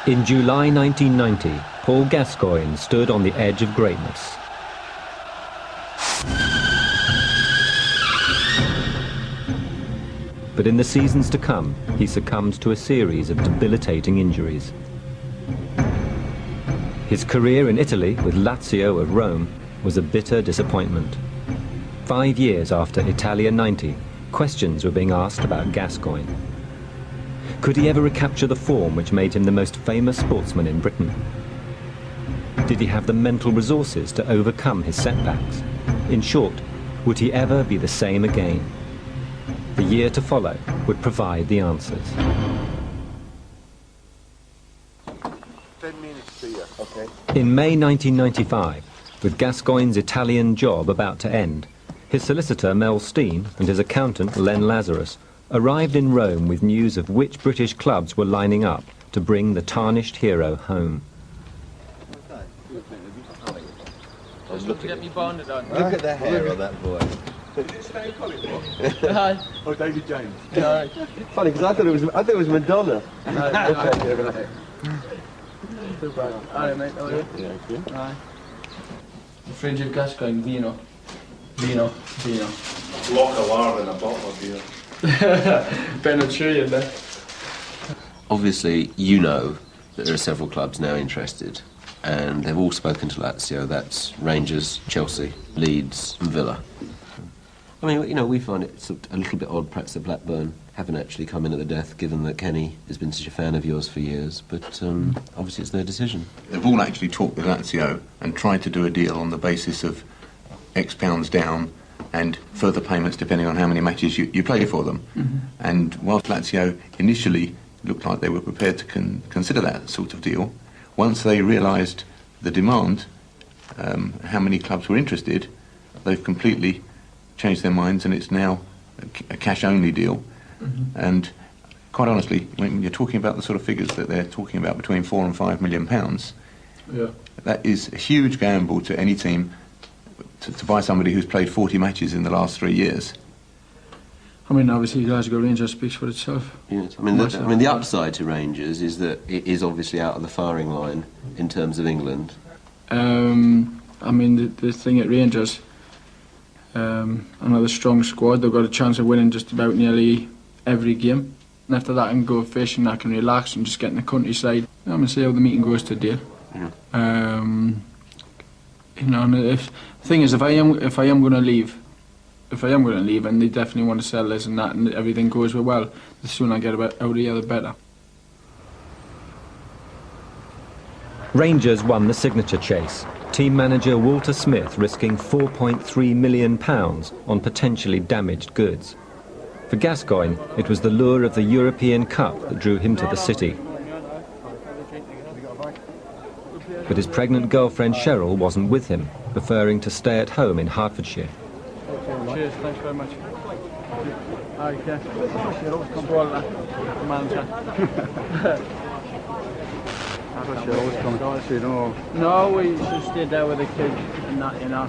In July 1990, Paul Gascoigne stood on the edge of greatness. But in the seasons to come, he succumbed to a series of debilitating injuries. His career in Italy with Lazio of Rome was a bitter disappointment. 5 years after Italia 90, questions were being asked about Gascoigne. Could he ever recapture the form which made him the most famous sportsman in Britain? Did he have the mental resources to overcome his setbacks? In short, would he ever be the same again? The year to follow would provide the answers. 10 minutes to you, okay? In May 1995, with Gascoigne's Italian job about to end, his solicitor Mel Steen and his accountant Len Lazarus arrived in Rome with news of which British clubs were lining up to bring the tarnished hero home. Look at me bonded on. Look at the hair of that boy. Oh, David James. No. Funny, because I thought it was Madonna. Alright, mate, how are you? Yeah, good. Aye. Frigid Gascoigne, vino. Vino. Block of lard and a bottle of beer. Ben will chew you there. Obviously, you know that there are several clubs now interested, and they've all spoken to Lazio. That's Rangers, Chelsea, Leeds and Villa. I mean, you know, we find it sort of a little bit odd perhaps that Blackburn haven't actually come in at the death, given that Kenny has been such a fan of yours for years, but obviously it's their decision. They've all actually talked with Lazio and tried to do a deal on the basis of X pounds down and further payments depending on how many matches you play for them. Mm-hmm. And whilst Lazio initially looked like they were prepared to consider that sort of deal, once they realised the demand, how many clubs were interested, they've completely changed their minds, and it's now a cash-only deal. Mm-hmm. And quite honestly, when you're talking about the sort of figures that they're talking about, between £4 and £5 million, Yeah. that is a huge gamble to any team to buy somebody who's played 40 matches in the last 3 years. I mean, obviously, Glasgow Rangers speaks for itself. Yes. I mean, the upside to Rangers is that it is obviously out of the firing line in terms of England. I mean, the thing at Rangers, another strong squad. They've got a chance of winning just about nearly every game. And after that, I can go fishing, I can relax and just get in the countryside. I'm going to see how the meeting goes today. Yeah. You know, and the thing is, if I am going to leave, and they definitely want to sell this and that, and everything goes well, the sooner I get out of here, the better. Rangers won the signature chase. Team manager Walter Smith risking £4.3 million on potentially damaged goods. For Gascoigne, it was the lure of the European Cup that drew him to the city. But his pregnant girlfriend Cheryl wasn't with him, preferring to stay at home in Hertfordshire. Cheers, thanks very much. Okay. No, we just stayed there with the kids and that, you know.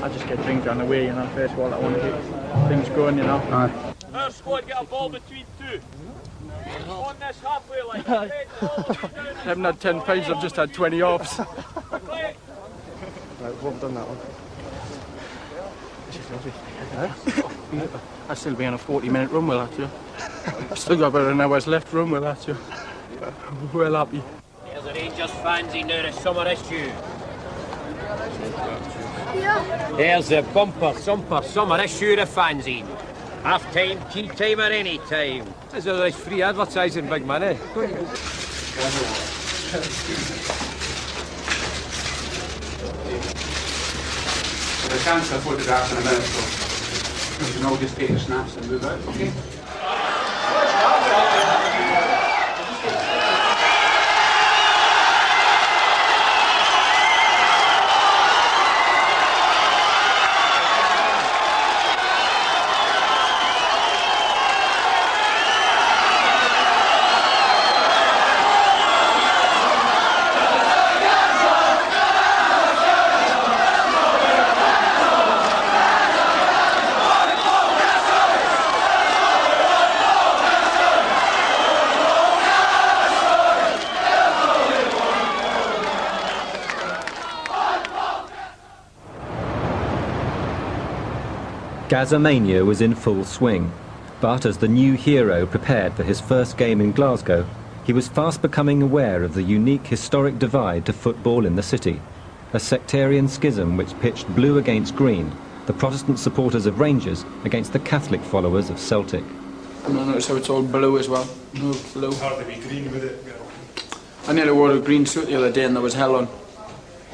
I just get things on the way, you know. First of all, I want to get things going, you know. Our squad get a ball between two. On this halfway line. I haven't had 10 pints, I've just had 20 offs. Right, we've done that one. I'll still be on a 40-minute run with that, you. I've still got about an hour's left run with that, you. Well happy. There's a Rangers fanzine now, a summer issue. There's a bumper summer issue of fanzine. Half time, tea time, or any time. This is like free advertising, big money. The chance of photographs in a minute, so we can all just take the snaps and move out, okay? Gazza mania was in full swing, but as the new hero prepared for his first game in Glasgow, he was fast becoming aware of the unique historic divide to football in the city, a sectarian schism which pitched blue against green, the Protestant supporters of Rangers against the Catholic followers of Celtic. No, notice how it's all blue as well. No blue. It's hard to be green with it. I nearly wore a green suit the other day and there was hell on,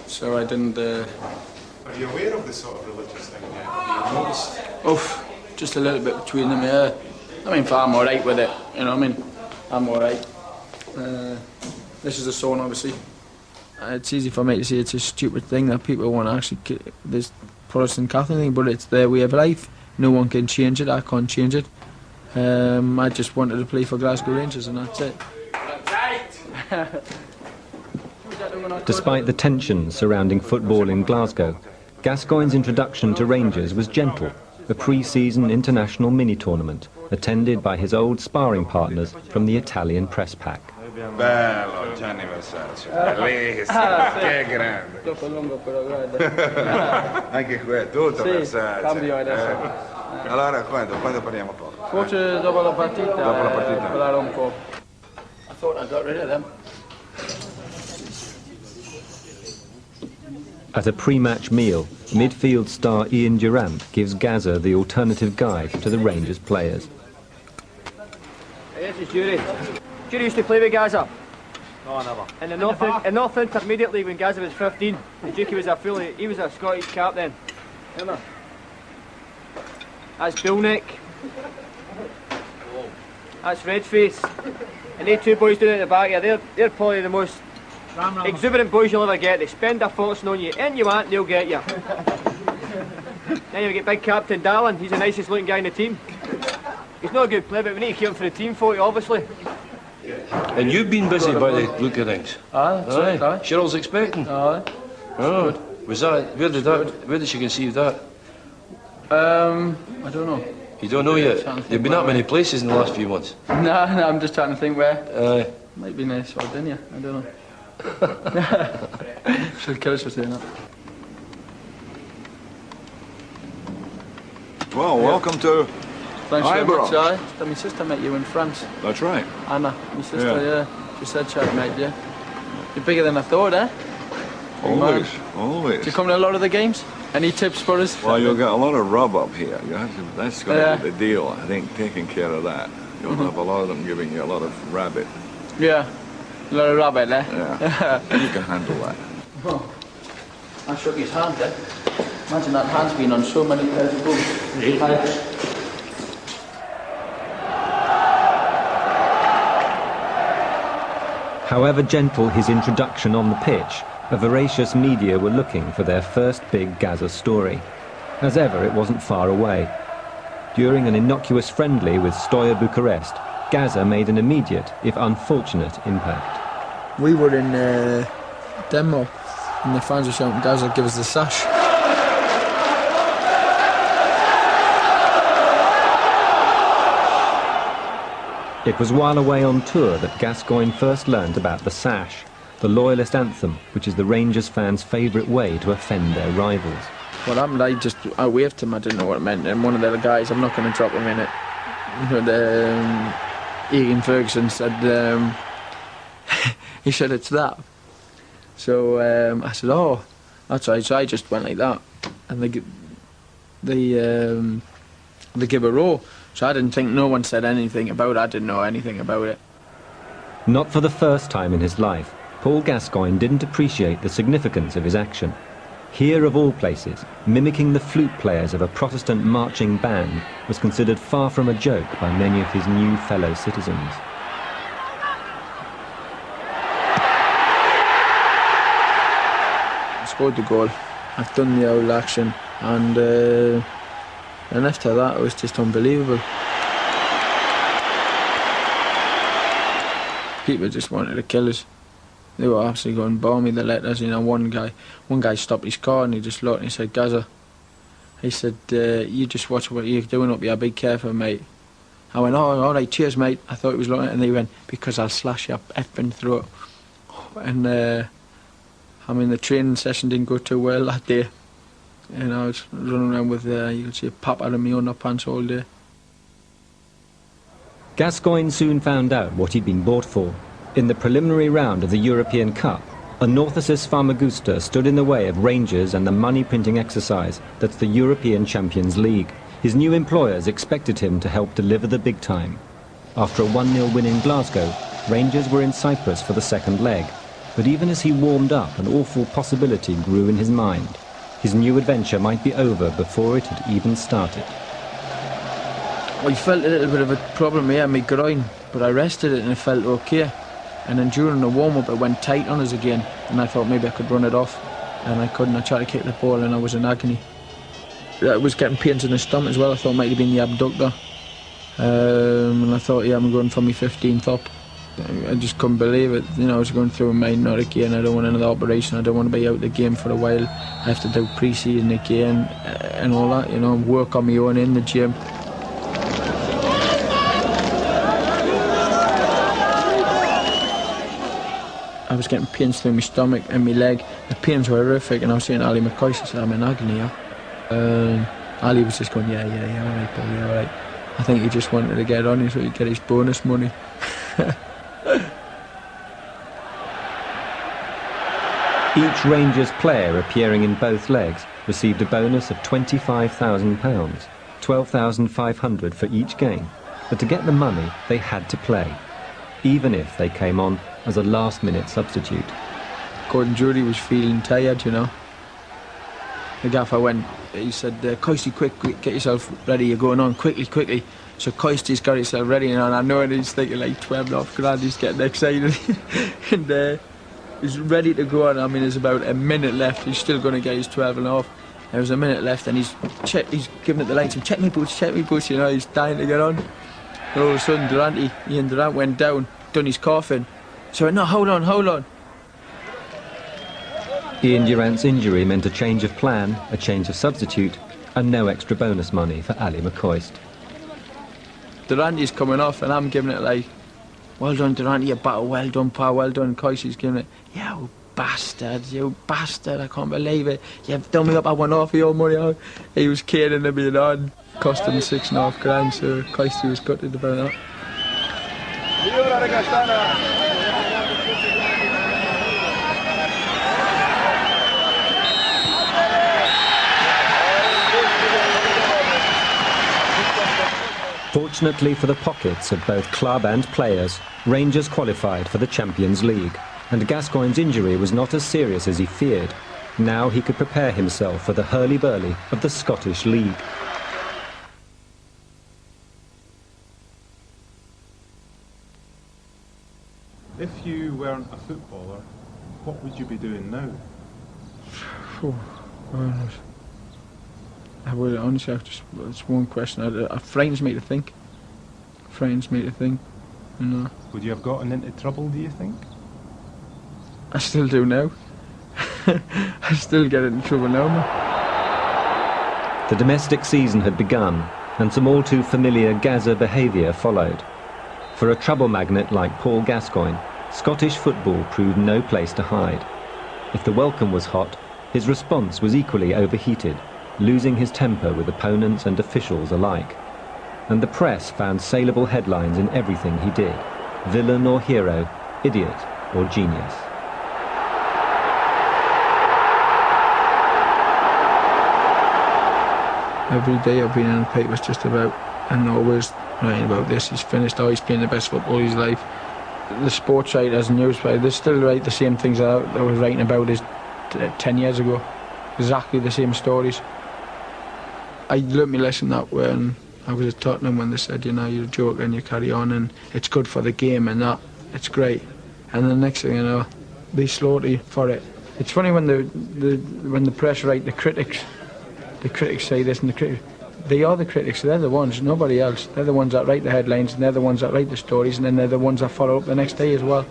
so I didn't. Are you aware of the sort of religious thing yet? Have you noticed? Oof, just a little bit between them, yeah. I mean, I'm alright with it, you know what I mean? I'm alright. This is a song, obviously. It's easy for me to say it's a stupid thing that people want to actually, this Protestant Catholic thing, but it's their way of life. No one can change it, I can't change it. I just wanted to play for Glasgow Rangers and that's it. Despite the tensions surrounding football in Glasgow, Gascoigne's introduction to Rangers was gentle, a pre-season international mini-tournament attended by his old sparring partners from the Italian press pack. Bello, Gianni Versace, bellissimo, che grande. Troppo lungo però, guarda. Anche questo, tutto Sì, Versace. cambio adesso. Allora, quando parliamo poco? Forse dopo la partita, Dopo la partita. parlare un po'. I thought I got rid of them. At a pre-match meal, midfield star Ian Durant gives Gazza the alternative guide to the Rangers players. This is Jury. Jury used to play with Gazza. No, never. In the North Intermediate League when Gazza was 15, and Dukey was he was a Scottish captain. Remember? That's Billneck. That's Redface. And they two boys down at the back here, they're probably the most exuberant boys you'll ever get. They spend their fortune on you, and you want, they'll get you. Then you get big Captain Darlin, he's the nicest looking guy in the team. He's not a good player, but we need to keep him for the team photo, obviously. And you've been busy by the look of things. Aye, that's right, aye. Cheryl's expecting. Aye. Oh, was that, where did she conceive that? I don't know. You don't know yet? You've been that many places in the last few months. No, I'm just trying to think where. Aye. Might be nice or didn't you? I don't know. She'll kill us for saying that. Well, welcome to Thanks very Ibrox. much, aye. My sister met you in France. That's right. Anna, my sister, Yeah. yeah. She said she had met you. You're bigger than I thought, eh? Always, Do always. you come to a lot of the games? Any tips for us? Well, you'll get a lot of rub up here. That's going to Yeah. be the deal, I think, taking care of that. You'll have a lot of them giving you a lot of rabbit. Yeah. A lot of rabbit, eh? Yeah. You can handle that. Oh. I shook his hand, eh? Imagine that hand's been on so many pairs of boots. However gentle his introduction on the pitch, a voracious media were looking for their first big Gazza story. As ever, it wasn't far away. During an innocuous friendly with Steaua Bucharest, Gazza made an immediate, if unfortunate, impact. We were in Denmark, and the fans were shouting, Gazza, give us the sash. It was while away on tour that Gascoigne first learned about the sash, the loyalist anthem, which is the Rangers fans' favourite way to offend their rivals. What happened, I waved to him, I didn't know what it meant, and one of the guys, I'm not going to drop him in it, Ian Ferguson said, he said, it's that. So I said, oh, that's right, so I just went like that, and they give a row. So I didn't think, no one said anything about it, I didn't know anything about it. Not for the first time in his life, Paul Gascoigne didn't appreciate the significance of his action. Here of all places, mimicking the flute players of a Protestant marching band was considered far from a joke by many of his new fellow citizens. I scored the goal, I've done the old action, and after that it was just unbelievable. People just wanted to kill us. They were absolutely going balmy, the letters, you know. One guy stopped his car and he just looked and he said, Gazza, he said, you just watch what you're doing up here, be careful, mate. I went, oh, all right, cheers, mate. I thought he was looking at it, and he went, because I'll slash your effing throat. And I mean, the training session didn't go too well that day. You know, I was running around with, you could see a pop out of my underpants all day. Gascoigne soon found out what he'd been bought for. In the preliminary round of the European Cup, a Northusis Famagusta stood in the way of Rangers and the money-printing exercise that's the European Champions League. His new employers expected him to help deliver the big time. After a 1-0 win in Glasgow, Rangers were in Cyprus for the second leg. But even as he warmed up, an awful possibility grew in his mind. His new adventure might be over before it had even started. I felt a little bit of a problem here in my groin, but I rested it and it felt okay. And then during the warm-up it went tight on us again, and I thought maybe I could run it off, and I couldn't. I tried to kick the ball and I was in agony. I was getting pains in the stomach as well. I thought it might have been the abductor. And I thought, yeah, I'm going for my 15th up. I just couldn't believe it. You know, I was going through my mind, not again, I don't want another operation, I don't want to be out of the game for a while. I have to do pre-season again and all that, you know, work on my own in the gym. I was getting pains through my stomach and my leg. The pains were horrific, and I was saying to Ali McCoy, I said, I'm in agony here. Ali was just going, yeah, all right, Paul, yeah, all right. I think he just wanted to get on so he'd get his bonus money. Each Rangers player appearing in both legs received a bonus of £25,000, £12,500 for each game. But to get the money, they had to play, even if they came on as a last-minute substitute. Gordon Jury was feeling tired, you know. The gaffer went, he said, Coisty, quick, get yourself ready, you're going on, quickly. So Coisty's got himself ready, you know, and I know he's thinking like 12.5 grand, he's getting excited. And he's ready to go on. I mean, there's about a minute left, he's still going to get his 12.5. There was a minute left and he's giving it the lights and check me boots, you know, he's dying to get on. And all of a sudden Ian Durant went down, done his coughing. So I went, no, hold on. Ian Durant's injury meant a change of plan, a change of substitute, and no extra bonus money for Ali McCoist. Durante's coming off and I'm giving it like, well done Durante, you battle, well done Pa, well done. Coisty's giving it, you bastard, I can't believe it. You've done me up, I won half of your money. He was kidding to be on, cost him 6.5 grand, so Coisty was gutted about that. Fortunately for the pockets of both club and players, Rangers qualified for the Champions League, and Gascoigne's injury was not as serious as he feared. Now he could prepare himself for the hurly-burly of the Scottish League. If you weren't a footballer, what would you be doing now? I would honestly, it's one question. It frightens me to think. You know. Would you have gotten into trouble, do you think? I still do now. I still get into trouble now, man. The domestic season had begun, and some all too familiar Gazza behaviour followed. For a trouble magnet like Paul Gascoigne, Scottish football proved no place to hide. If the welcome was hot, his response was equally overheated, losing his temper with opponents and officials alike. And the press found saleable headlines in everything he did: villain or hero, idiot or genius. Every day I've been in the papers just about, and always writing about this. He's finished, he's playing the best football of his life. The sports writers and newspapers, they still write the same things that I was writing about as 10 years ago. Exactly the same stories. I learnt my lesson that when I was at Tottenham, when they said, you know, you're a joker and you carry on and it's good for the game and that, it's great. And the next thing you know, they slaughter you for it. It's funny when the press write the critics say this and the critics, they are the critics, they're the ones, nobody else. They're the ones that write the headlines and they're the ones that write the stories and then they're the ones that follow up the next day as well.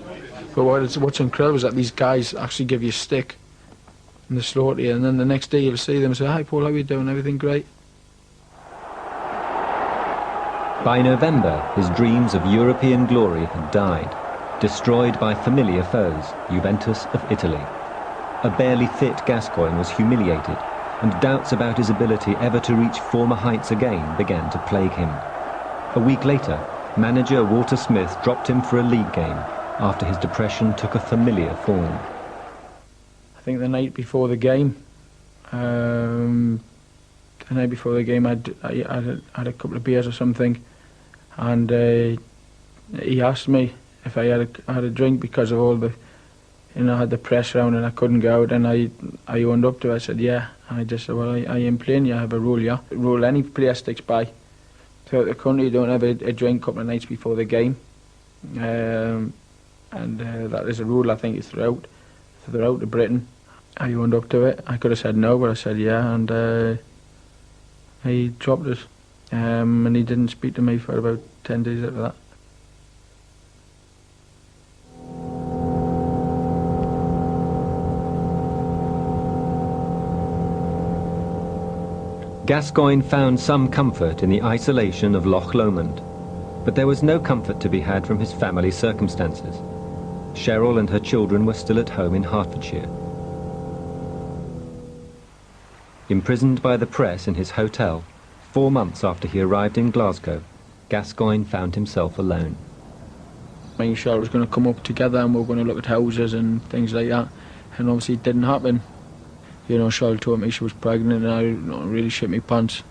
But what's incredible is that these guys actually give you a stick and they slaughter you, and then the next day you'll see them and say, hi Paul, how are you doing, everything great? By November, his dreams of European glory had died, destroyed by familiar foes, Juventus of Italy. A barely fit Gascoigne was humiliated. and doubts about his ability ever to reach former heights again began to plague him. A week later, manager Walter Smith dropped him for a league game after his depression took a familiar form. I think the night before the game, I had a couple of beers or something, and he asked me if I had a drink because of all the, I had the press around and I couldn't go out, and I owned up to it. I said yeah, and I just said, well, I ain't playing. You have a rule, yeah. Rule any player sticks by. Throughout the country, you don't have a drink a couple of nights before the game, and that is a rule. I think it's throughout Britain. I owned up to it. I could have said no, but I said yeah, and he dropped us, and he didn't speak to me for about 10 days after that. Gascoigne found some comfort in the isolation of Loch Lomond, but there was no comfort to be had from his family circumstances. Cheryl and her children were still at home in Hertfordshire. Imprisoned by the press in his hotel, 4 months after he arrived in Glasgow, Gascoigne found himself alone. Me and Cheryl was going to come up together and we were going to look at houses and things like that, and obviously it didn't happen. Cheryl told me she was pregnant, and I really shit my pants.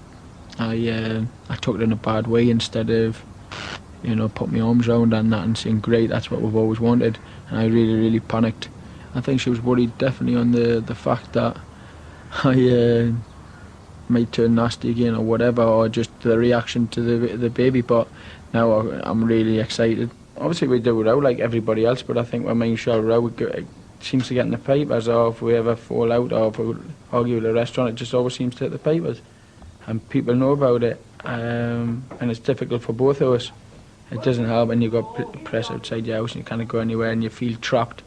I took it in a bad way instead of, put my arms around and that and saying, great, that's what we've always wanted. And I really, really panicked. I think she was worried definitely on the fact that I might turn nasty again or whatever, or just the reaction to the baby. But now I'm really excited. Obviously we do row like everybody else, but I think when me and Cheryl row, it seems to get in the papers, or if we ever fall out or if we argue at a restaurant, it just always seems to hit the papers. And people know about it, and it's difficult for both of us. It doesn't help when you've got press outside your house and you can't go anywhere and you feel trapped.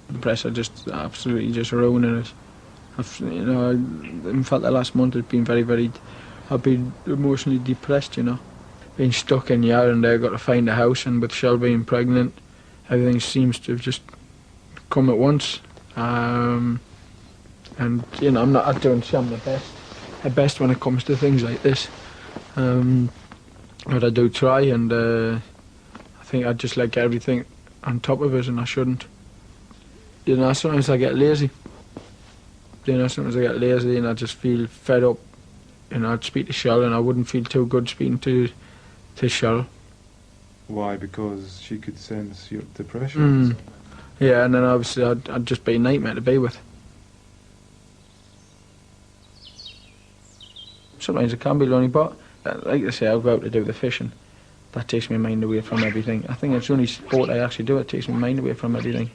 The press are just absolutely just ruining us. In fact, the last month has been I've been emotionally depressed, Being stuck in here and got to find a house, and with Cheryl being pregnant, everything seems to have just come at once. And, I'm not doing the best when it comes to things like this. But I do try, and I think I just like everything on top of us, and I shouldn't. Sometimes I get lazy. Sometimes I get lazy and I just feel fed up. I'd speak to Cheryl and I wouldn't feel too good speaking to Cheryl. Why? Because she could sense your depression? Yeah, and then obviously I'd just be a nightmare to be with. Sometimes it can be lonely, but like I say, I'll go out to do the fishing. That takes my mind away from everything. I think it's the only sport I actually do. It takes my mind away from everything.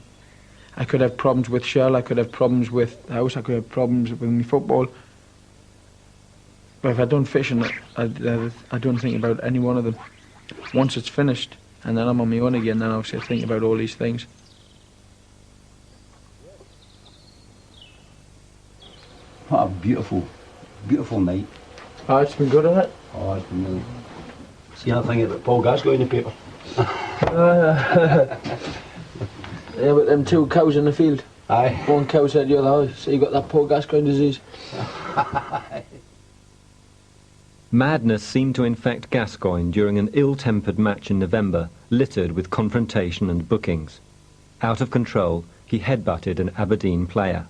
I could have problems with Cheryl, I could have problems with the house, I could have problems with my football. But if I done fishing, I don't think about any one of them. Once it's finished, and then I'm on my own again, then obviously I think about all these things. What a beautiful, beautiful night. Oh, it's been good, hasn't it? Oh, it's been really... See that thing about Paul Gascoigne in the paper? Yeah, but them 2 cows in the field. Aye. One cow said the other, so you got that Paul Gascoigne disease. Madness seemed to infect Gascoigne during an ill-tempered match in November, littered with confrontation and bookings. Out of control, he headbutted an Aberdeen player.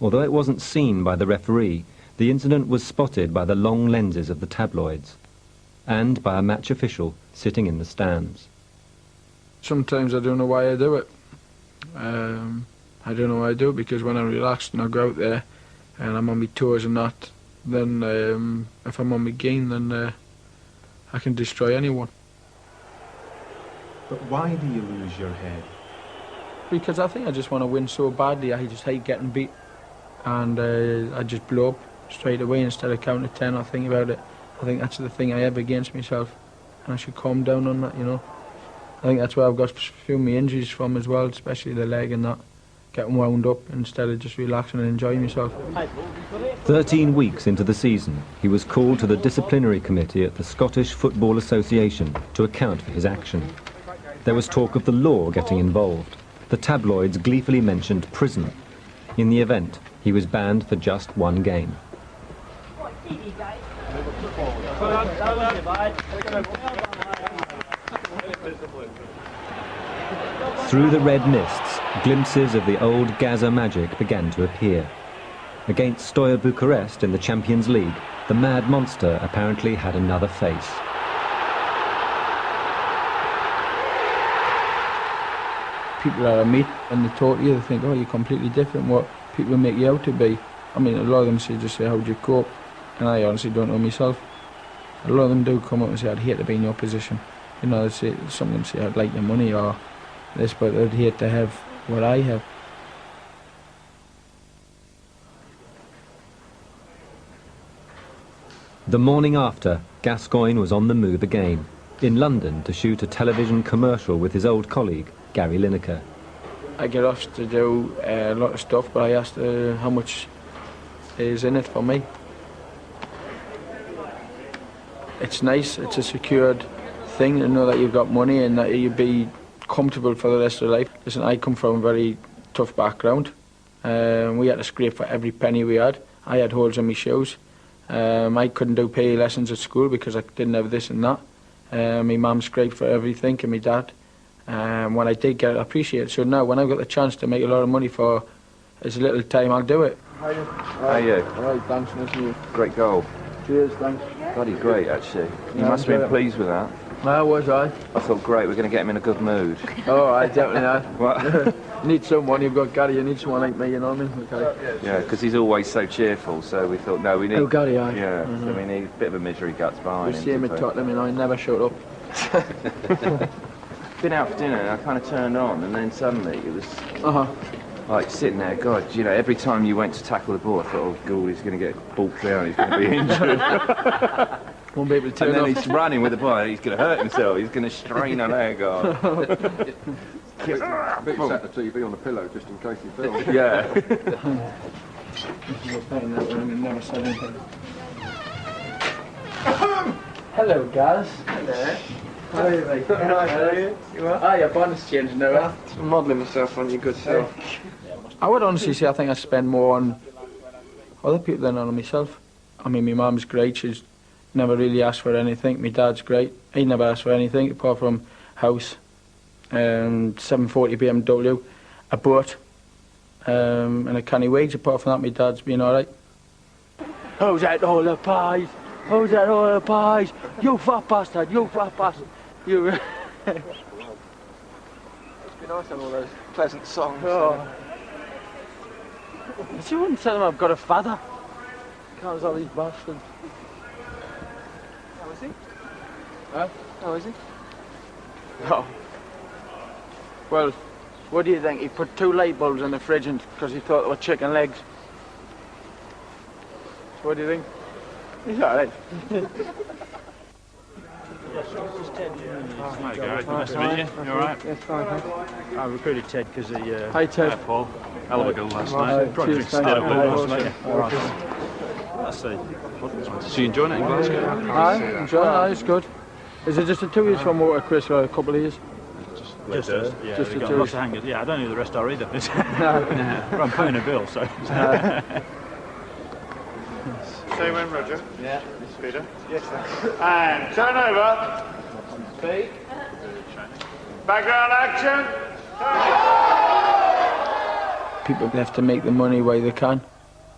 Although it wasn't seen by the referee, the incident was spotted by the long lenses of the tabloids, and by a match official sitting in the stands. Sometimes I don't know why I do it. I don't know why I do it, because when I'm relaxed and I go out there and I'm on my toes and that, then if I'm on my game, then I can destroy anyone. But why do you lose your head? Because I think I just want to win so badly. I just hate getting beat, and I just blow up straight away instead of counting to 10 or think about it. I think that's the thing I have against myself, and I should calm down on that, I think that's where I've got a few of my injuries from as well, especially the leg and that. Getting wound up instead of just relaxing and enjoying myself. 13 weeks into the season, he was called to the disciplinary committee at the Scottish Football Association to account for his action. There was talk of the law getting involved. The tabloids gleefully mentioned prison. In the event, he was banned for just one game. Through the red mists, glimpses of the old Gazza magic began to appear. Against Steaua Bucharest in the Champions League, the mad monster apparently had another face. People that I meet and they talk to you, they think, oh, you're completely different what people make you out to be. I mean, a lot of them just say, how do you cope? And I honestly don't know myself. A lot of them do come up and say, I'd hate to be in your position. You know, they say, some of them say, I'd like your money or this, but I'd hate to have what I have. The morning after, Gascoigne was on the move again, in London to shoot a television commercial with his old colleague, Gary Lineker. I get off to do a lot of stuff, but I asked how much is in it for me. It's nice, it's a secured thing to know that you've got money and that you'll be comfortable for the rest of your life. Listen, I come from a very tough background. We had to scrape for every penny we had. I had holes in my shoes. I couldn't do PE lessons at school because I didn't have this and that. My mum scraped for everything and my dad. When I did get it, I appreciate it. So now when I've got the chance to make a lot of money for as little time, I'll do it. How are you? All right, thanks, nice to meet you. Great goal. Cheers, thanks. Bloody great, actually. You Yeah, must have been pleased with that. No, was I? I thought, great, we're going to get him in a good mood. Oh, I definitely not. What? You need someone, you've got Gary, you need someone like me, you know what I mean? Okay. Yeah, because he's always so cheerful, so we thought, no, we need... Oh, Gary, aye. Yeah, so we need a bit of a misery guts behind We him. see him at Tottenham and I never showed up. Been out for dinner and I kind of turned on and then suddenly it was like sitting there, God, you know, every time you went to tackle the ball I thought, oh God, he's going to get balked down, he's going to be injured. Won't be able to turn and then off. he's running with the ball, he's going to hurt himself, he's going to strain an air guard. A bit set the TV on the pillow just in case he fills. Yeah. Never said anything. Hello, Gaz. Hello. How are you, mate? How are you? You are? Ah, your bonus changed now. I'm modelling myself on your good self. I would honestly say I think I spend more on other people than on myself. I mean, my mum's great. She's never really asked for anything. My dad's great. He never asked for anything apart from house, 740 BMW, a boat, and a canny wage. Apart from that, my dad's been all right. Who's that all the pies? Who's that all the pies? You fat bastard! You fat bastard! You. It's been nice having all those pleasant songs. Oh. You wouldn't tell them I've got a father. Can't all these bastards. How is he? Huh? How is he? No. Well, what do you think? He put 2 light bulbs in the fridge because he thought they were chicken legs. So what do you think? He's all right. Hi, Gary. Nice to meet you. You all right? Yes, fine, thanks. I recruited Ted because he... Hi, Ted. Paul. Hell of a goal last Hi. night. Probably Cheers, stayed thank up you. late last night. All right. Let's see. So you enjoying it in Glasgow? Hi, enjoy it. It's good. Is it just the 2 years from water, Chris, or a couple of years? Just yeah, just they've the got two. lots of hangers. Yeah, I don't know who the rest are either. Well, I'm paying a bill, so... Say when, Roger. Yeah. Peter. Yes, sir. And turn over. Speak. Background action. People have to make the money while they can,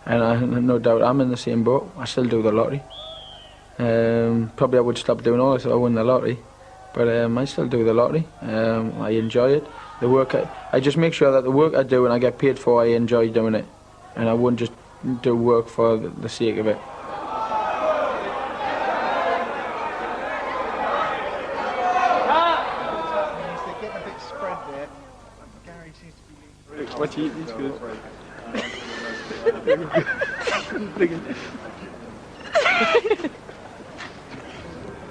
and I no doubt I'm in the same boat. I still do the lottery. Probably I would stop doing all this if I won the lottery, but I still do the lottery. I enjoy it. The work I just make sure that the work I do and I get paid for, I enjoy doing it, and I wouldn't just do work for the sake of it. What you eating?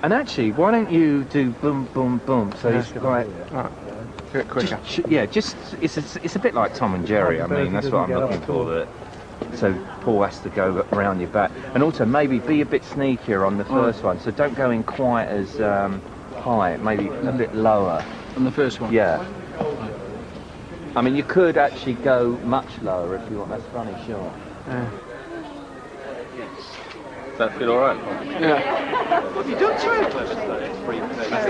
And actually, why don't you do boom, boom, boom? So he's like... Do it quicker. It's a bit like Tom and Jerry. I mean, that's what I'm looking for. That so Paul has to go around your back, and also maybe be a bit sneakier on the first one. So don't go in quite as high. Maybe a bit lower. On the first one? Yeah. I mean, you could actually go much lower if you want. That's funny, sure. Does that feel alright? Yeah. What have you done to him?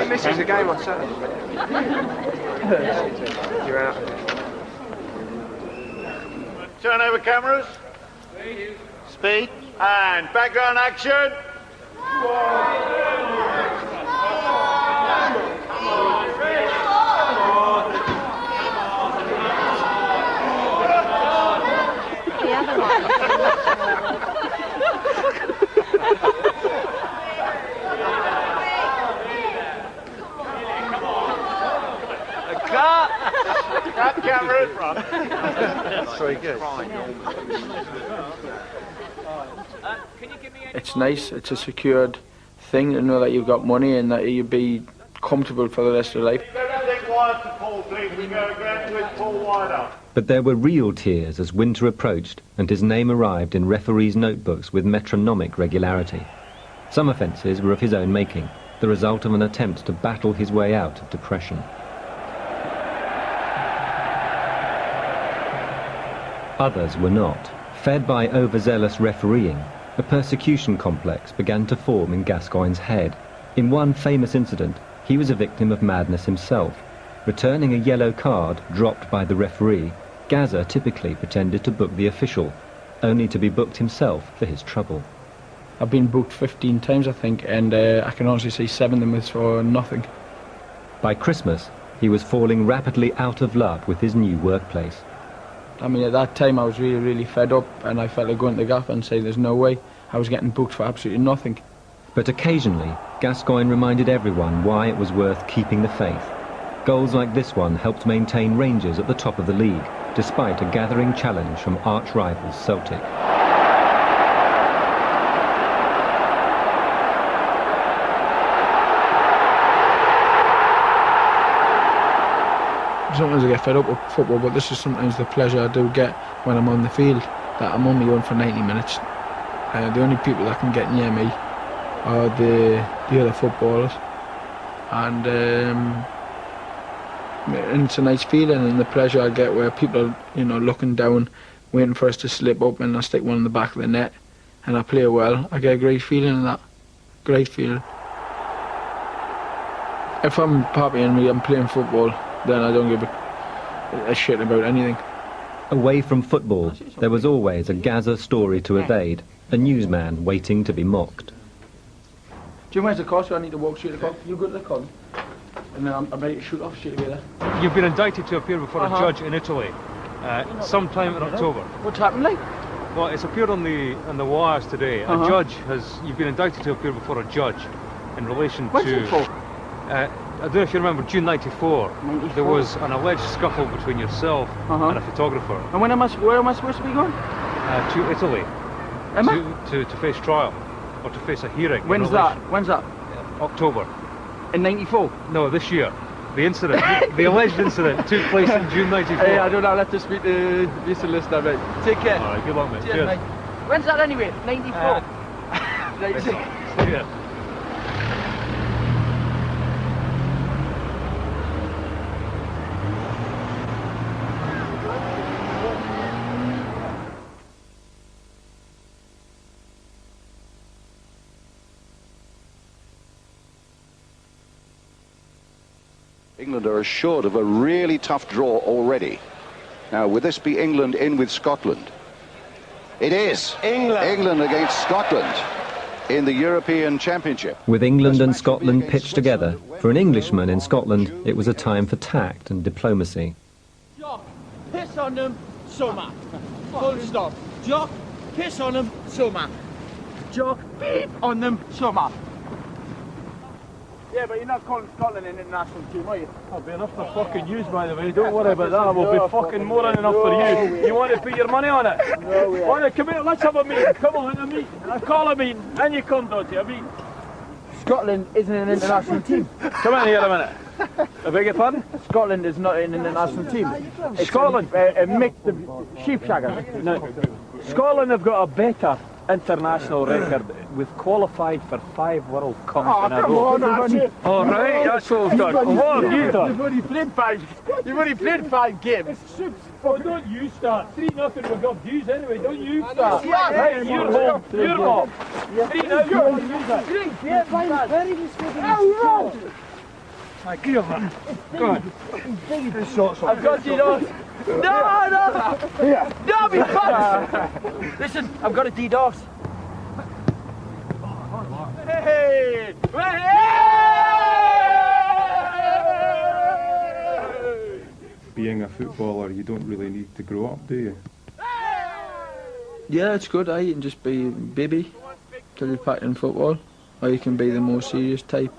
He misses a game or so. You're out. Turn over cameras. Speed. And background action. Cut camera in front. That's very good. It's nice, it's a secured thing to know that you've got money and that you'll be comfortable for the rest of your life. Everything wide to Paul, please. We go again with Paul wider. But there were real tears as winter approached and his name arrived in referees' notebooks with metronomic regularity. Some offences were of his own making, the result of an attempt to battle his way out of depression. Others were not. Fed by overzealous refereeing, a persecution complex began to form in Gascoigne's head. In one famous incident, he was a victim of madness himself. Returning a yellow card dropped by the referee, Gazza typically pretended to book the official, only to be booked himself for his trouble. I've been booked 15 times, I think, and I can honestly say 7 of them was for nothing. By Christmas, he was falling rapidly out of love with his new workplace. I mean, at that time I was really, really fed up, and I felt like going to the gaffer and say there's no way. I was getting booked for absolutely nothing. But occasionally, Gascoigne reminded everyone why it was worth keeping the faith. Goals like this one helped maintain Rangers at the top of the league, despite a gathering challenge from arch-rivals Celtic. Sometimes I get fed up with football, but this is sometimes the pleasure I do get when I'm on the field, that I'm on my own for 90 minutes. The only people that can get near me are the other footballers. And it's a nice feeling, and the pleasure I get where people are, you know, looking down, waiting for us to slip up, and I stick one in the back of the net, and I play well. I get a great feeling in that. Great feeling. If I'm happy and I'm playing football, then I don't give a shit about anything. Away from football, there was always a Gazza story to evade, a newsman waiting to be mocked. Jim, where's the car? So I need to walk straight to the car. You go to the car, and then I'm ready to shoot off straight away there. You've been indicted to appear before a judge in Italy sometime in October. What's happened, like? Well, it's appeared on the wires today. You've been indicted to appear before a judge in relation What's it for? I don't know if you remember, June 94, there was an alleged scuffle between yourself and a photographer. And where am I supposed to be going? To Italy. To face trial, or to face a hearing. When's that? October. In 94? No, this year. The incident, the alleged incident, took place in June 94. Hey, I don't know, I'll have to speak to the solicitor, mate. Take care. Alright, good luck, mate. Cheers, mate. When's that anyway? 94? 96. Yeah. England are assured of a really tough draw already. Now, would this be England in with Scotland? It is. England against Scotland in the European Championship. With England and Scotland pitched together, for an Englishman in Scotland, it was a time for tact and diplomacy. Jock, piss on them, summer. Full stop. Jock, piss on them, summer. Jock, beep on them, summer. Yeah, but you're not calling Scotland an international team, are you? I'll be enough for fucking use, by the way. Don't worry about that. We'll be fucking more than enough for you. You want to put your money on it? No, we Want to come here? Let's have a meeting. Come on, a meeting. I call a meeting, and you come, don't you? A meeting. Scotland isn't an international team. Come in here a minute. I beg your pardon? Scotland is not an international team. Scotland? A mix of sheep shaggers. No. Scotland have got a better international record. We've qualified for 5 World Cups in a row. Come on, that's it. All right, that's what we've done. What have you done? You've only played 5 games. Oh, don't you start. 3-0, we've got views anyway. Don't you start. Hey, you're home. You're home. 3-0, Right, get over. Go on. I've got DDoS. No! Here. No, me fucks! Listen, I've got a DDoS. Hey! Being a footballer, you don't really need to grow up, do you? Yeah, it's good. You can just be a baby till you're back in football, or you can be the more serious type.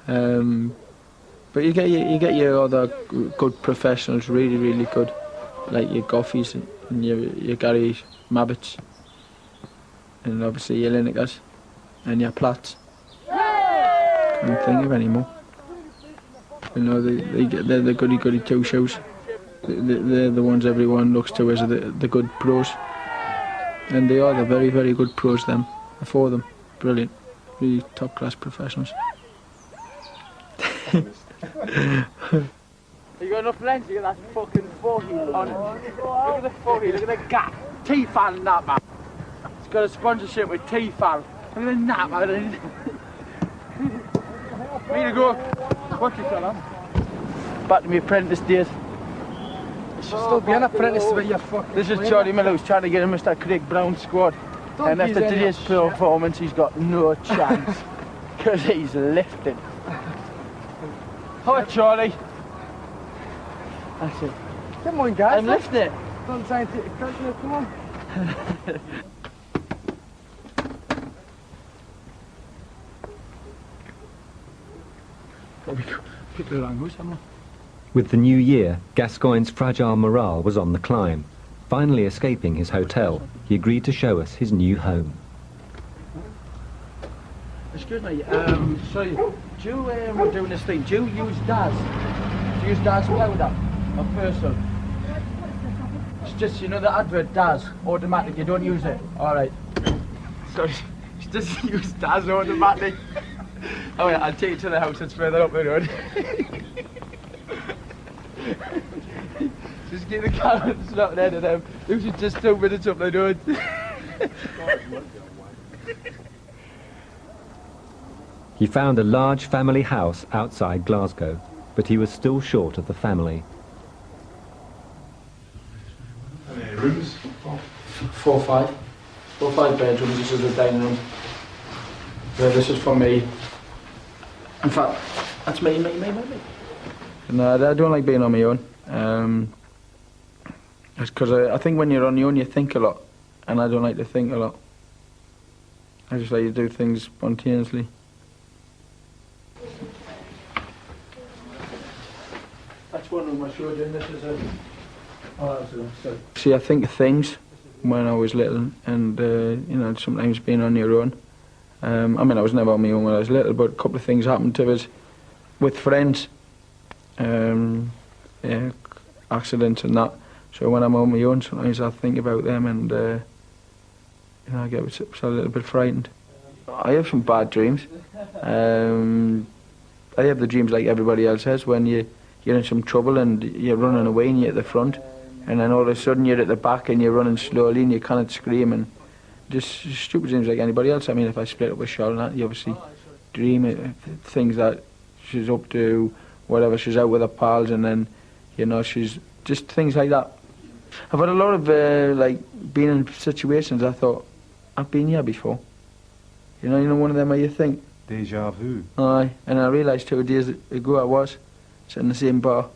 But you get your other good professionals, really good, like your Goffies and your Gary Mabbits, and obviously your Linekers and your Platts. I don't think of any more. You know, they're the goody two shoes. They're the ones everyone looks to as the good pros, and they are the very good pros. Them, the four of them, brilliant, really top class professionals. You got enough lens to get that fucking 40 on it. Look at the 40, look at the gap. T-Fal and that, man. It's got a sponsorship with T-Fal. Look at the nap, man. Way to go. What you got on? Back to my apprentice days. You should still be an apprentice with your fucking... This is Charlie Miller who's trying to get in Mr. Craig Brown's squad. And after today's performance, he's got no chance. Because he's lifted. Hi, Charlie. That's it. Come on, guys. I'm lifting it. Don't try and take a pressure, come on. With the new year, Gascoigne's fragile morale was on the climb. Finally escaping his hotel, he agreed to show us his new home. Excuse me, sorry, do you, we're doing this thing, do you use DAS? Do you use DAS powder or person? It's just, you know the advert DAS, automatic, you don't use it. Alright. Sorry, she doesn't use DAS automatic. Oh yeah, I'll take it to the house, it's further up the road. Just get the carrots not ahead of them. It was just 2 minutes up the road. He found a large family house outside Glasgow, but he was still short of the family. How many rooms? 4 or 5. 4 or 5 bedrooms, this is the dining room. This is for me. In fact, that's me. No, I don't like being on my own. It's because I think when you're on your own you think a lot, and I don't like to think a lot. I just like to do things spontaneously. That's one room I showed you, and this is a... Oh, that's a... Sorry. See, I think of things when I was little, and you know, sometimes being on your own. I mean, I was never on my own when I was little, but a couple of things happened to us with friends. Yeah, accidents and that. So when I'm on my own, sometimes I think about them, and you know, I get a little bit frightened. I have some bad dreams. I have the dreams like everybody else has, when you're in some trouble and you're running away and you're at the front, and then all of a sudden you're at the back and you're running slowly and you cannot scream, and just stupid dreams like anybody else. I mean, if I split up with Charlotte and that, you obviously dream things that she's up to, whatever, she's out with her pals, and then, you know, she's just things like that. I've had a lot of, like, being in situations I thought, I've been here before. You know, one of them where you think... Deja vu. Aye, and I realised 2 days ago I was sitting in the same bar.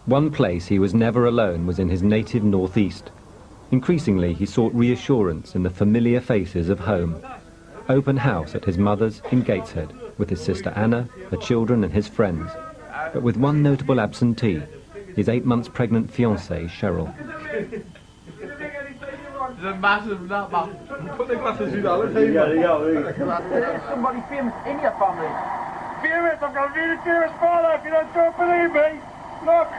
One place he was never alone was in his native northeast. Increasingly, he sought reassurance in the familiar faces of home. Open house at his mother's in Gateshead, with his sister Anna, her children and his friends. But with one notable absentee, his 8 months pregnant fiancée, Cheryl. There's a massive nut, man. Put the glasses in all the time. There's somebody famous in your family. Famous? I've got a really famous father, if you don't believe me. Look.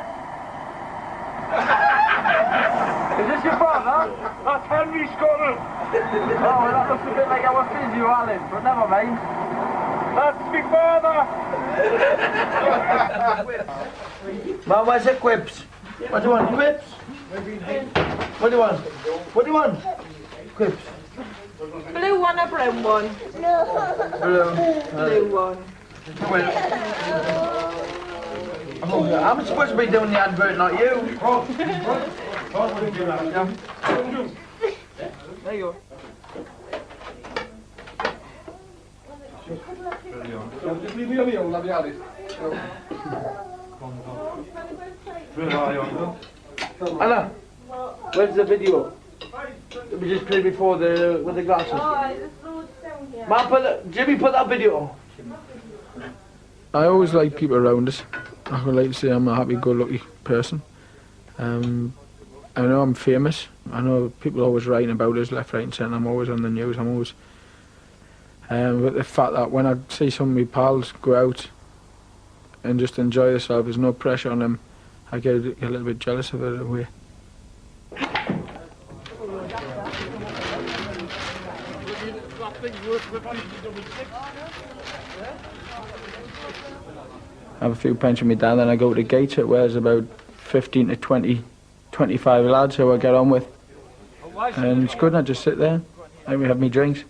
Is this your father? That's Henry Scotland. Oh, well, that looks a bit like our physio, Alan, but never mind. That's my father. Man, where's the quips? What do you want, quips? What do you want? What do you want? Quips. Blue one or brown one? Blue one. I'm supposed to be doing the advert, not you. There you go. Just leave me alone, I'll be honest. Anna, where's the video? We just played before with the glasses. Man, Jimmy, put that video on. I always like people around us. I would like to say I'm a happy-go-lucky person. I know I'm famous. I know people are always writing about us left, right and centre. I'm always on the news. I'm always... but the fact that when I see some of my pals go out and just enjoy themselves, there's no pressure on them, I get a little bit jealous of it in a way. I have a few pints with my dad, then I go to the gates where there's about 15 to 20, 25 lads who I get on with. And it's good, and I just sit there and we have me drinks.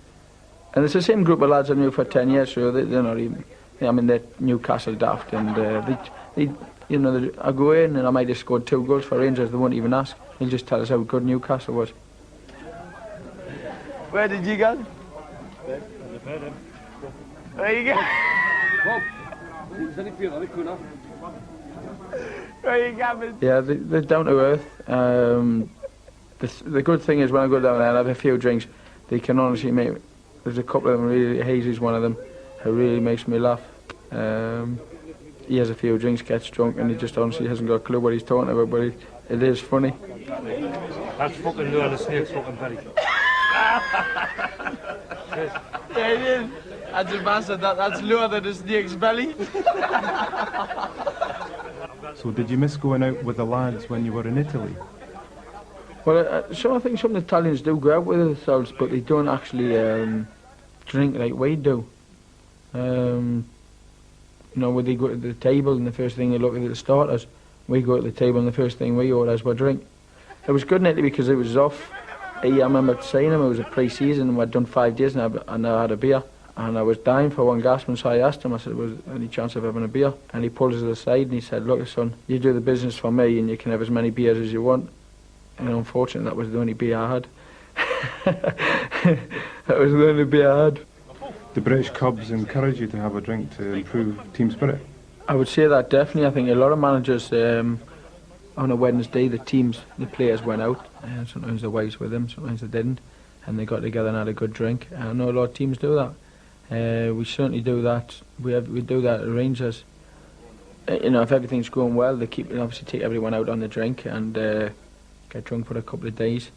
And it's the same group of lads I knew for 10 years, so they're not even, I mean, they're Newcastle daft, and you know, I go in and I might have scored 2 goals for Rangers, they won't even ask. They'll just tell us how good Newcastle was. Where did you go? There you go. Where you going? Yeah, they're down to earth. The good thing is when I go down there and have a few drinks, they can honestly make... There's a couple of them, really, Hazy's one of them, who really makes me laugh. He has a few drinks, gets drunk, and he just honestly hasn't got a clue what he's talking about, but it is funny. That's fucking Lure the Snake's fucking belly. Yeah, it is. That's a bastard, that's Lure the Snake's belly. So did you miss going out with the lads when you were in Italy? Well, I think some Italians do go out with themselves, but they don't actually drink like we do. You know, when they go to the table and the first thing they look at the starters, we go to the table and the first thing we order is our drink. It was good in Italy because it was off. I remember saying him, it was a pre-season and we'd done 5 days and I had a beer. And I was dying for one gasp, and so I asked him, I said, was there any chance of having a beer? And he pulled us aside and he said, look son, you do the business for me and you can have as many beers as you want. And unfortunately that was the only beer I had. That was the only beer I had. The British Cubs encourage you to have a drink to improve team spirit? I would say that definitely. I think a lot of managers, on a Wednesday, the players went out. Sometimes the wives with them, sometimes they didn't. And they got together and had a good drink. I know a lot of teams do that. We certainly do that. We do that at Rangers. You know, if everything's going well, they obviously take everyone out on the drink and get drunk for a couple of days,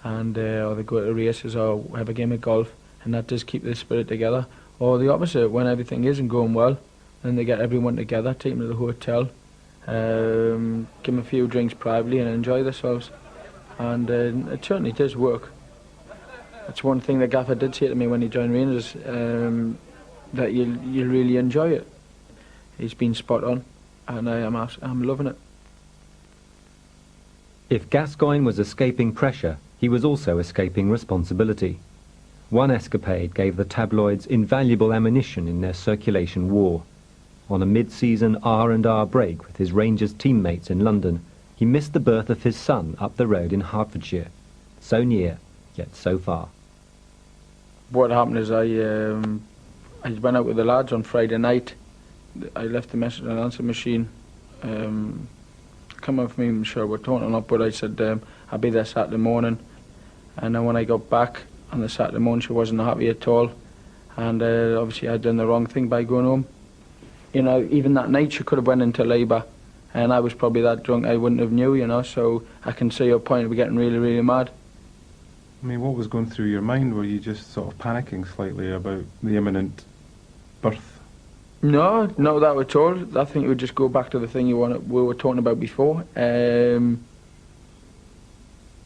and or they go to races or have a game of golf, and that does keep the spirit together. Or the opposite, when everything isn't going well, then they get everyone together, take them to the hotel, give them a few drinks privately, and enjoy themselves. And it certainly does work. That's one thing the gaffer did say to me when he joined Rangers, that you really enjoy it. He's been spot on, and I'm loving it. If Gascoigne was escaping pressure, he was also escaping responsibility. One escapade gave the tabloids invaluable ammunition in their circulation war. On a mid-season R&R break with his Rangers teammates in London, he missed the birth of his son up the road in Hertfordshire. So near, yet so far. What happened is I went out with the lads on Friday night. I left the message on an answer machine. Come up for me, I'm sure we're talking or not, but I said I'll be there Saturday morning. And then when I got back on the Saturday morning, she wasn't happy at all. And obviously I'd done the wrong thing by going home. You know, even that night she could have went into labour, and I was probably that drunk I wouldn't have knew, you know, so I can see your point of getting really, really mad. I mean, what was going through your mind? Were you just sort of panicking slightly about the imminent birth? No, not that at all. I think it would just go back to the thing we were talking about before.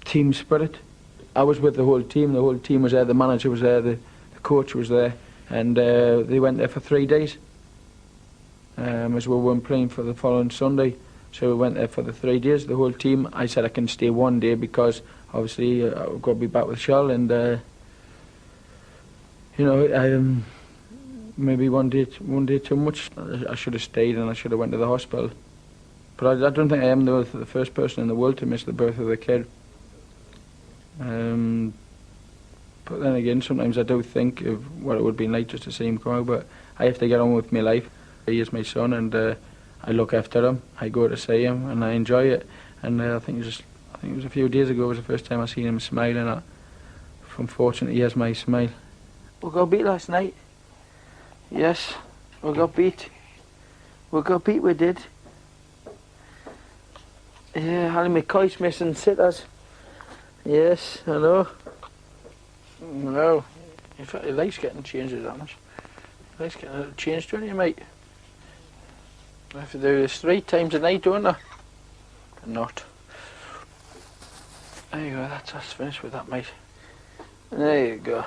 Team spirit. I was with the whole team was there, the manager was there, the coach was there, and they went there for 3 days. as we weren't playing for the following Sunday. So we went there for the 3 days, the whole team. I said I can stay 1 day because obviously I've got to be back with Shell, and you know, maybe one day too much. I should have stayed and I should have went to the hospital. But I don't think I am the first person in the world to miss the birth of the kid. But then again, sometimes I do think of what it would be like just to see him come out, but I have to get on with my life. He is my son, and I look after him. I go to see him, and I enjoy it. And I think it was a few days ago was the first time I seen him smiling. Unfortunately, he has my smile. We got beat last night. Yes, we got beat. We got beat, we did. Yeah, Ali McCoy's missing sitters. Yes, I know. No. In fact, he likes getting changes that much. He likes getting a little change, don't you, mate? I have to do this 3 times a night, don't I? Not. There you go, that's us finished with that, mate. There you go.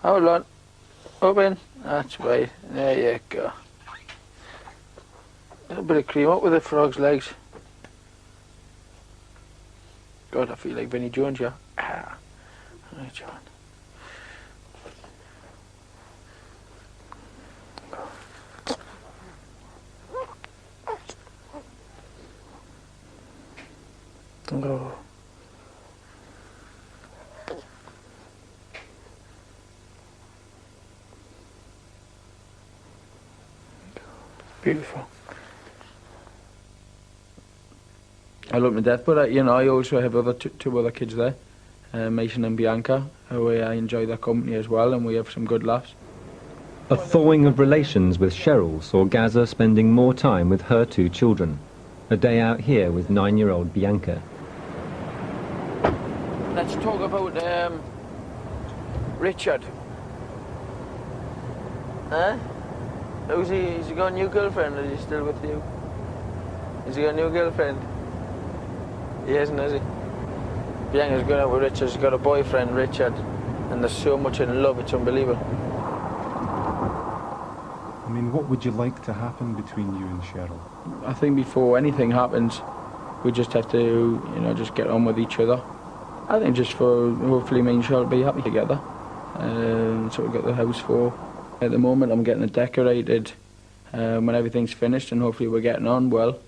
Hold on. Open. That's right. There you go. A little bit of cream up with the frog's legs. God, I feel like Vinnie Jones, yeah. Ah. Right, John. Oh. Beautiful. I love my death, but you know, I also have two other kids there, Mason and Bianca, who I enjoy their company as well, and we have some good laughs. A thawing of relations with Cheryl saw Gazza spending more time with her 2 children. A day out here with 9-year-old Bianca. Let's talk about Richard. Huh? How's he? Has he got a new girlfriend, or is he still with you? Has he got a new girlfriend? He hasn't, has he? Bianca's going out with Richard. She's got a boyfriend, Richard, and they're so much in love, it's unbelievable. I mean, what would you like to happen between you and Cheryl? I think before anything happens, we just have to, you know, just get on with each other. I think just for, hopefully me and Cheryl be happy together. So we've got the house for. At the moment I'm getting it decorated. When everything's finished and hopefully we're getting on well,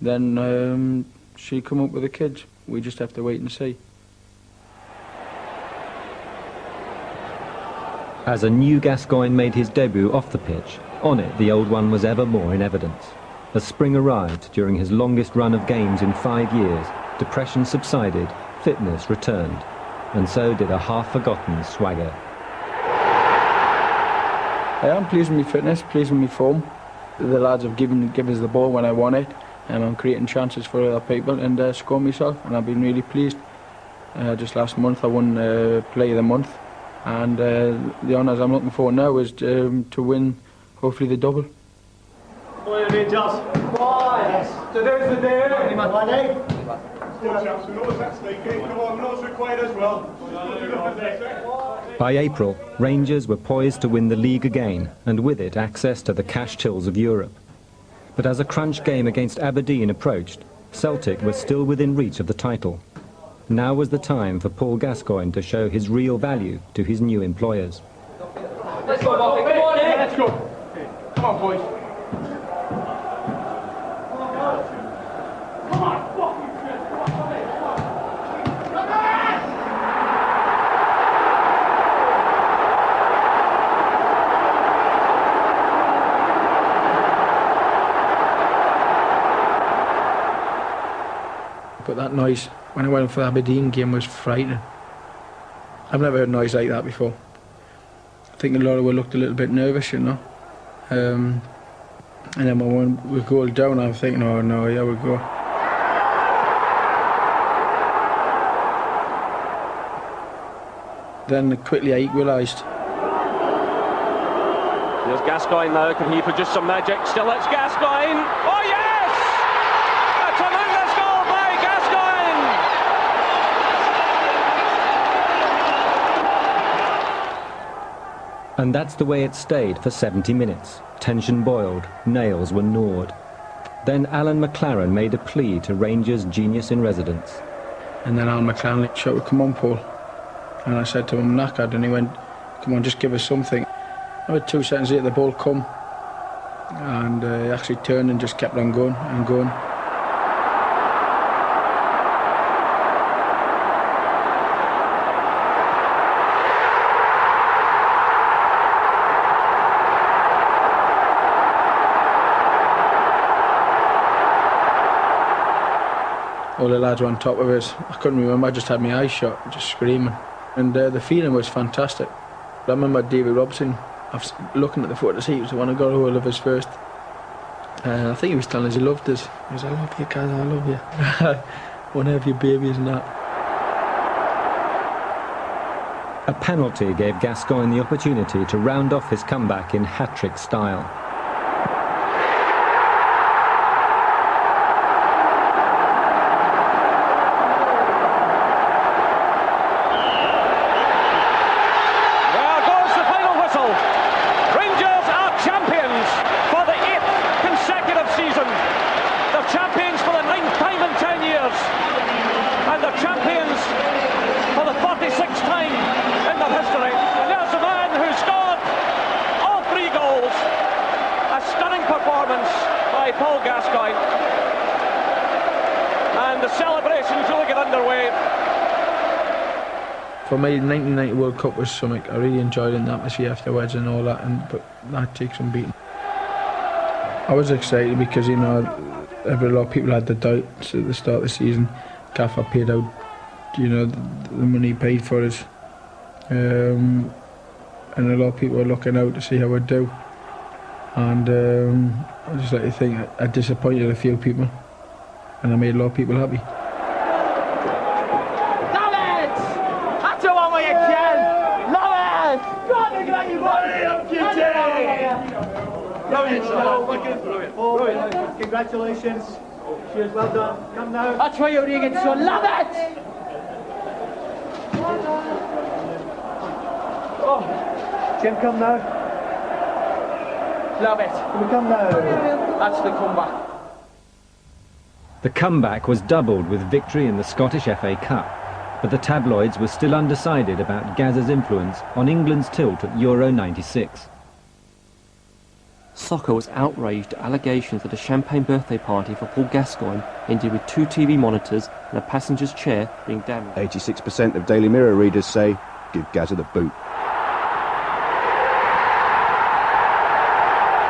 then she'll come up with the kids. We just have to wait and see. As a new Gascoigne made his debut off the pitch, on it the old one was ever more in evidence. As spring arrived during his longest run of games in 5 years, depression subsided, fitness returned, and so did a half-forgotten swagger. I am pleased with my fitness, pleased with my form. The lads have given us the ball when I want it, and I'm creating chances for other people and scoring myself, and I've been really pleased. Just last month I won Player of the Month, and the honours I'm looking for now is to win, hopefully, the double. Boy, Rangers. Yes. Today's the day. Money. By April, Rangers were poised to win the league again, and with it access to the cash tills of Europe. But as a crunch game against Aberdeen approached, Celtic was still within reach of the title. Now was the time for Paul Gascoigne to show his real value to his new employers. Let's go, Bobby. Come on, in. Let's go. Come on, boys. Come on. But that noise, when I went for the Aberdeen game, was frightening. I've never heard noise like that before. I think a lot of us looked a little bit nervous, you know. And then when we go down, I'm thinking, oh no, here we go. Then quickly I equalised. Here's Gascoigne now, can he produce some magic? Still it's Gascoigne! Oh yes! A tremendous goal by Gascoigne! And that's the way it stayed for 70 minutes. Tension boiled, nails were gnawed. Then Alan McLaren made a plea to Rangers' genius in residence. And then Alan McLaren shouted, "Come on, Paul." And I said to him, "I'm knackered," and he went, "Come on, just give us something." About 2 seconds later, the ball come, and he actually turned and just kept on going and going. All the lads were on top of us. I couldn't remember, I just had my eyes shut, just screaming. And the feeling was fantastic. I remember David Robson, looking at the photos, he was the one who got a hold of us first. I think he was telling us he loved us. He was, "I love you, Gazza, I love you." "Wanna have your babies and that." A penalty gave Gascoigne the opportunity to round off his comeback in hat-trick style. For me, the 1990 World Cup was something I really enjoyed in the atmosphere afterwards and all that, but that takes some beating. I was excited because, you know, a lot of people had the doubts at the start of the season. Gaffer paid out, you know, the money he paid for us. And a lot of people were looking out to see how I'd do. And I just like to think I disappointed a few people, and I made a lot of people happy. Congratulations. Cheers, well done. Come now. That's why you're ringing, so love it! Oh, Jim, come now. Love it. Can we come now? That's the comeback. The comeback was doubled with victory in the Scottish FA Cup, but the tabloids were still undecided about Gazza's influence on England's tilt at Euro '96. Soccer was outraged at allegations that a champagne birthday party for Paul Gascoigne ended with 2 TV monitors and a passenger's chair being damaged. 86% of Daily Mirror readers say, give Gazza the boot.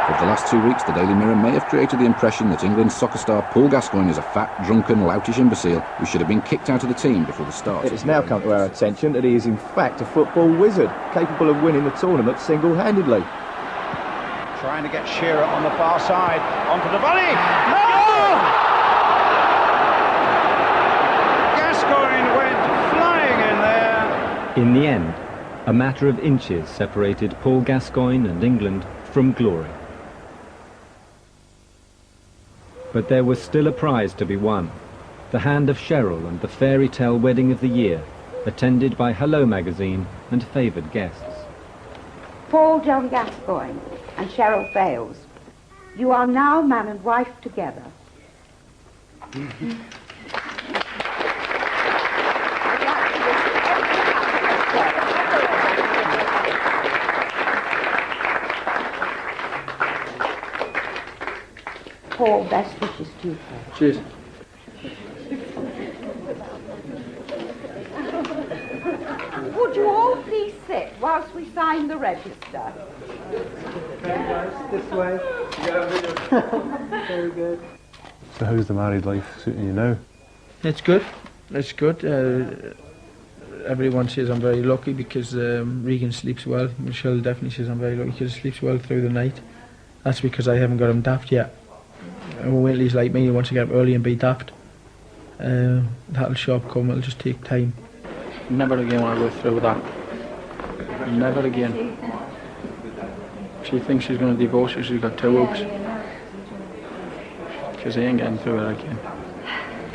Over the last 2 weeks, the Daily Mirror may have created the impression that England's soccer star Paul Gascoigne is a fat, drunken, loutish imbecile who should have been kicked out of the team before the start. It has now come to our attention that he is in fact a football wizard, capable of winning the tournament single-handedly. Trying to get Shearer on the far side, onto the volley. No! Gascoigne went flying in there. In the end, a matter of inches separated Paul Gascoigne and England from glory. But there was still a prize to be won. The hand of Cheryl and the fairy tale wedding of the year, attended by Hello magazine and favoured guests. Paul John Gascoigne and Cheryl Fales, you are now man and wife together. Paul, best wishes to you. Cheers. Would you all please sit whilst we sign the register? This way. Very good. So how's the married life suiting you now? It's good. It's good. Everyone says I'm very lucky because Regan sleeps well. Michelle definitely says I'm very lucky because he sleeps well through the night. That's because I haven't got him daft yet. When he's like me, he wants to get up early and be daft. That'll sharp come, it'll just take time. Never again want to go through that. Never again. She thinks she's going to divorce her, she's got 2 hopes. Because he ain't getting through it again.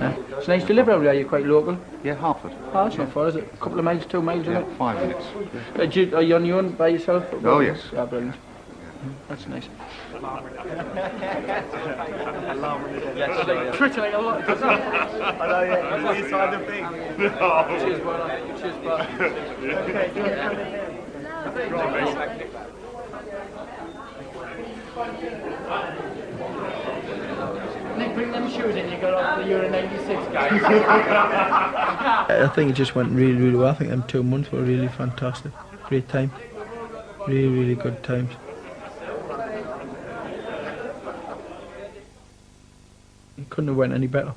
It's nice to live around here. Are you quite local? Yeah, Hartford. Oh, that's not far, is it? A couple of miles, 2 miles, Yeah, isn't it? 5 minutes. Are you on your own by yourself? Oh, yes. Yeah, brilliant. That's nice. Pretty like a lot, doesn't it? I know, yeah. That's inside the thing. Cheers, brother. Cheers, brother. Nick, bring them shoes in. You got off the Euro 96, guys. I think it just went really, really well. I think them 2 months were really fantastic. Great time. Really, really good times. It couldn't have went any better.